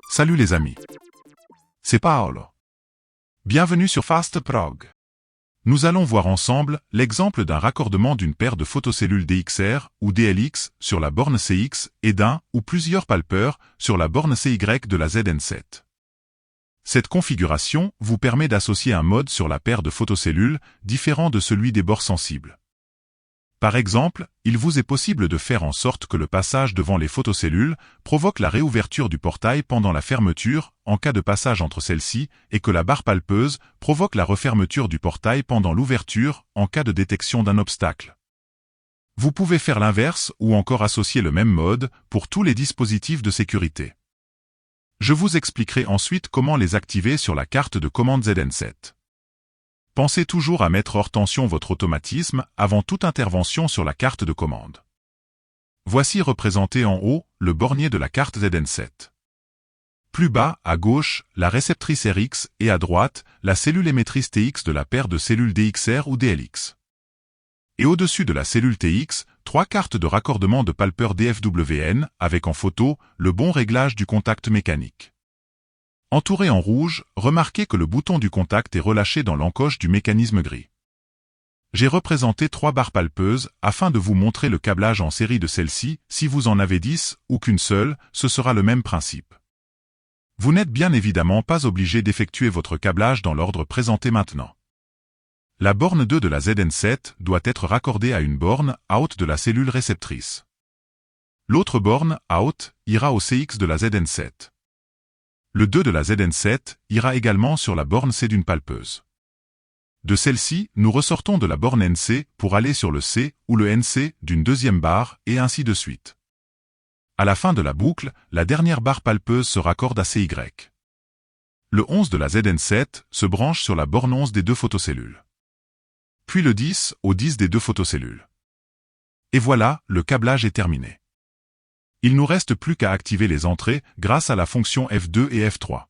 Salut les amis. C'est Paolo. Bienvenue sur FastProg. Nous allons voir ensemble l'exemple d'un raccordement d'une paire de photocellules DXR ou DLX sur la borne CX et d'un ou plusieurs palpeurs sur la borne CY de la ZN7. Cette configuration vous permet d'associer un mode sur la paire de photocellules différent de celui des bords sensibles. Par exemple, il vous est possible de faire en sorte que le passage devant les photocellules provoque la réouverture du portail pendant la fermeture en cas de passage entre celles-ci et que la barre palpeuse provoque la refermeture du portail pendant l'ouverture en cas de détection d'un obstacle. Vous pouvez faire l'inverse ou encore associer le même mode pour tous les dispositifs de sécurité. Je vous expliquerai ensuite comment les activer sur la carte de commande ZN7. Pensez toujours à mettre hors tension votre automatisme avant toute intervention sur la carte de commande. Voici représenté en haut le bornier de la carte ZN7. Plus bas, à gauche, la réceptrice RX et à droite, la cellule émettrice TX de la paire de cellules DXR ou DLX. Et au-dessus de la cellule TX, 3 cartes de raccordement de palpeur DFWN avec en photo le bon réglage du contact mécanique. Entouré en rouge, remarquez que le bouton du contact est relâché dans l'encoche du mécanisme gris. J'ai représenté 3 barres palpeuses afin de vous montrer le câblage en série de celles-ci. Si vous en avez 10 ou qu'une seule, ce sera le même principe. Vous n'êtes bien évidemment pas obligé d'effectuer votre câblage dans l'ordre présenté maintenant. La borne 2 de la ZN7 doit être raccordée à une borne out de la cellule réceptrice. L'autre borne out ira au CX de la ZN7. Le 2 de la ZN7 ira également sur la borne C d'une palpeuse. De celle-ci, nous ressortons de la borne NC pour aller sur le C ou le NC d'une deuxième barre et ainsi de suite. À la fin de la boucle, la dernière barre palpeuse se raccorde à CY. Le 11 de la ZN7 se branche sur la borne 11 des 2 photocellules. Puis le 10 au 10 des 2 photocellules. Et voilà, le câblage est terminé. Il nous reste plus qu'à activer les entrées grâce à la fonction F2 et F3.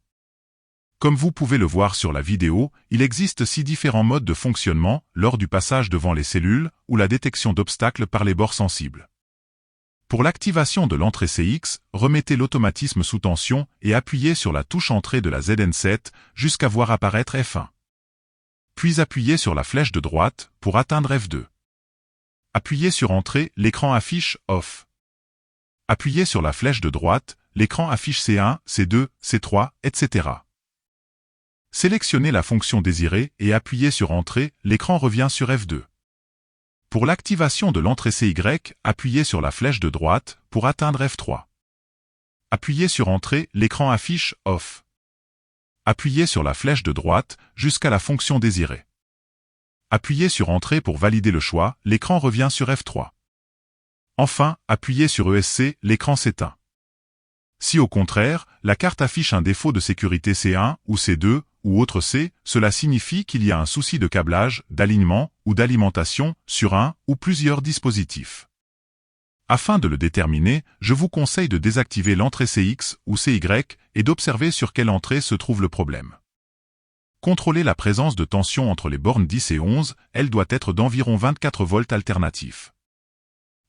Comme vous pouvez le voir sur la vidéo, il existe 6 différents modes de fonctionnement lors du passage devant les cellules ou la détection d'obstacles par les bords sensibles. Pour l'activation de l'entrée CX, remettez l'automatisme sous tension et appuyez sur la touche entrée de la ZN7 jusqu'à voir apparaître F1. Puis appuyez sur la flèche de droite pour atteindre F2. Appuyez sur entrée, l'écran affiche Off. Appuyez sur la flèche de droite, l'écran affiche C1, C2, C3, etc. Sélectionnez la fonction désirée et appuyez sur Entrée, l'écran revient sur F2. Pour l'activation de l'entrée CY, appuyez sur la flèche de droite pour atteindre F3. Appuyez sur Entrée, l'écran affiche Off. Appuyez sur la flèche de droite jusqu'à la fonction désirée. Appuyez sur Entrée pour valider le choix, l'écran revient sur F3. Enfin, appuyez sur ESC, l'écran s'éteint. Si au contraire, la carte affiche un défaut de sécurité C1 ou C2 ou autre C, cela signifie qu'il y a un souci de câblage, d'alignement ou d'alimentation sur un ou plusieurs dispositifs. Afin de le déterminer, je vous conseille de désactiver l'entrée CX ou CY et d'observer sur quelle entrée se trouve le problème. Contrôlez la présence de tension entre les bornes 10 et 11, elle doit être d'environ 24 volts alternatifs.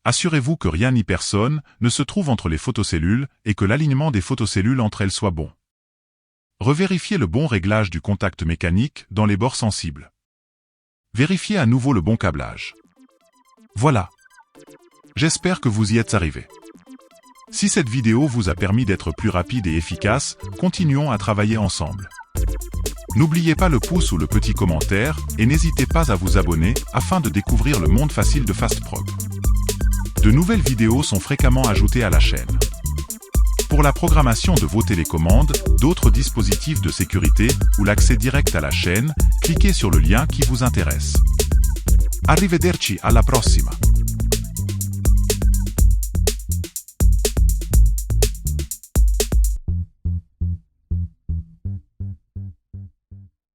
Assurez-vous que rien ni personne ne se trouve entre les photocellules et que l'alignement des photocellules entre elles soit bon. Revérifiez le bon réglage du contact mécanique dans les bords sensibles. Vérifiez à nouveau le bon câblage. Voilà. J'espère que vous y êtes arrivé. Si cette vidéo vous a permis d'être plus rapide et efficace, continuons à travailler ensemble. N'oubliez pas le pouce ou le petit commentaire et n'hésitez pas à vous abonner afin de découvrir le monde facile de FastProg. De nouvelles vidéos sont fréquemment ajoutées à la chaîne. Pour la programmation de vos télécommandes, d'autres dispositifs de sécurité ou l'accès direct à la chaîne, cliquez sur le lien qui vous intéresse. Arrivederci alla prossima!